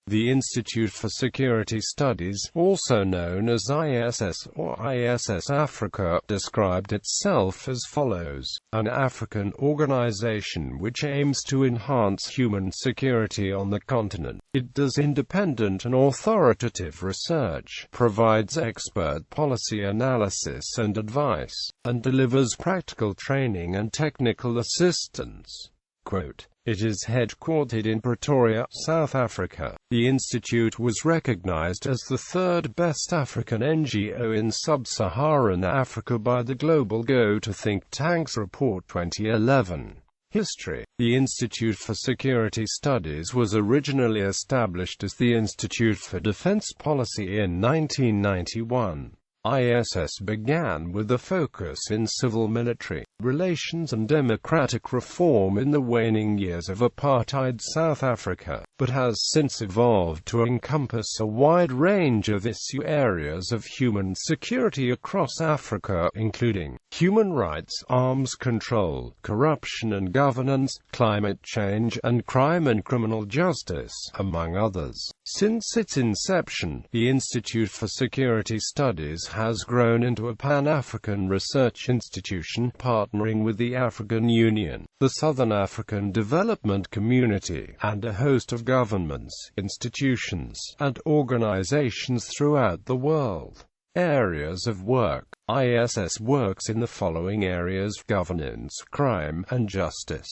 The Institute for Security Studies, also known as ISS or ISS Africa, described itself as follows: an African organization which aims to enhance human security on the continent. It does independent and authoritative research, provides expert policy analysis and advice, and delivers practical training and technical assistance. Quote, "It is headquartered in Pretoria, South Africa. The institute was recognized as the third best African NGO in Sub-Saharan Africa by the Global Go to Think Tanks Report 2011. History. The Institute for Security Studies was originally established as the Institute for Defense Policy in 1991. ISS began with a focus in civil-military relations and democratic reform in the waning years of apartheid South Africa, but has since evolved to encompass a wide range of issue areas of human security across Africa, including human rights, arms control, corruption and governance, climate change, and crime and criminal justice, among others. Since its inception, the Institute for Security Studies has grown into a Pan-African research institution, partnering with the African Union, the Southern African Development Community, and a host of governments, institutions, and organizations throughout the world. Areas of work. ISS works in the following areas: governance, crime and justice,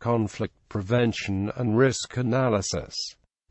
conflict prevention and risk analysis,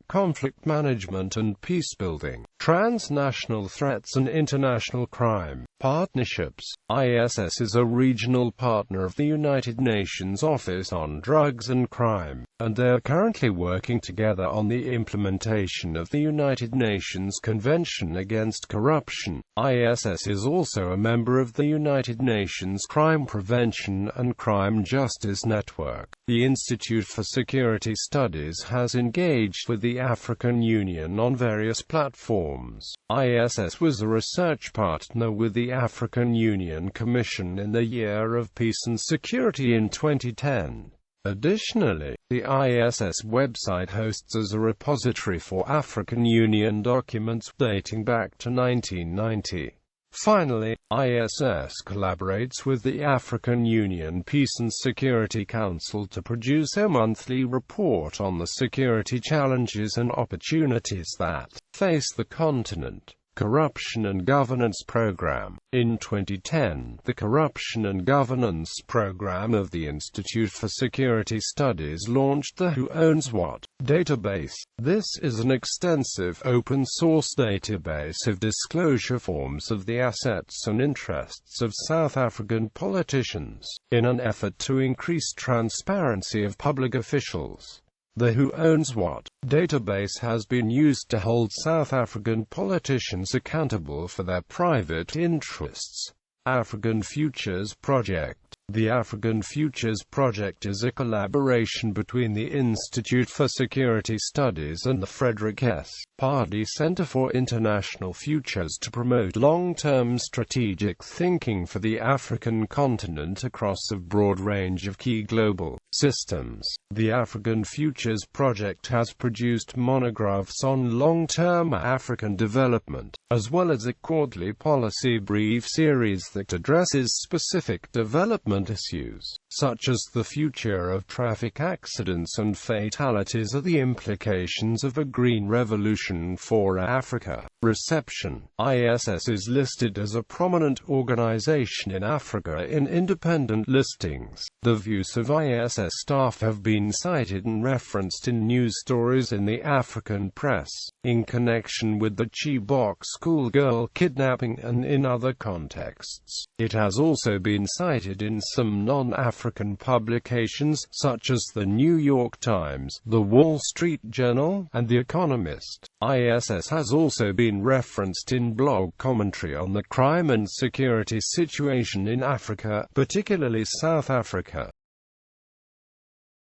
conflict management and peacebuilding, transnational threats and international crime, partnerships. ISS is a regional partner of the United Nations Office on Drugs and Crime, and they are currently working together on the implementation of the United Nations Convention Against Corruption. ISS is also a member of the United Nations Crime Prevention and Crime Justice Network. The Institute for Security Studies has engaged with the African Union on various platforms. ISS was a research partner with the African Union Commission in the Year of Peace and Security in 2010. Additionally, the ISS website hosts as a repository for African Union documents dating back to 1990. Finally, ISS collaborates with the African Union Peace and Security Council to produce a monthly report on the security challenges and opportunities that face the continent. Corruption and Governance Program. In 2010, the Corruption and Governance Program of the Institute for Security Studies launched the Who Owns What database. This is an extensive open-source database of disclosure forms of the assets and interests of South African politicians, in an effort to increase transparency of public officials. The Who Owns What database has been used to hold South African politicians accountable for their private interests. African Futures Project. The African Futures Project is a collaboration between the Institute for Security Studies and the Frederick S. Pardee Center for International Futures to promote long-term strategic thinking for the African continent across a broad range of key global systems. The African Futures Project has produced monographs on long-term African development, as well as a quarterly policy brief series that addresses specific development issues, such as the future of traffic accidents and fatalities or the implications of a green revolution for Africa. Reception. ISS is listed as a prominent organization in Africa in independent listings. The views of ISS staff have been cited and referenced in news stories in the African press, in connection with the Chibok schoolgirl kidnapping and in other contexts. It has also been cited in some non-African publications, such as the New York Times, the Wall Street Journal, and The Economist. ISS has also been referenced in blog commentary on the crime and security situation in Africa, particularly South Africa.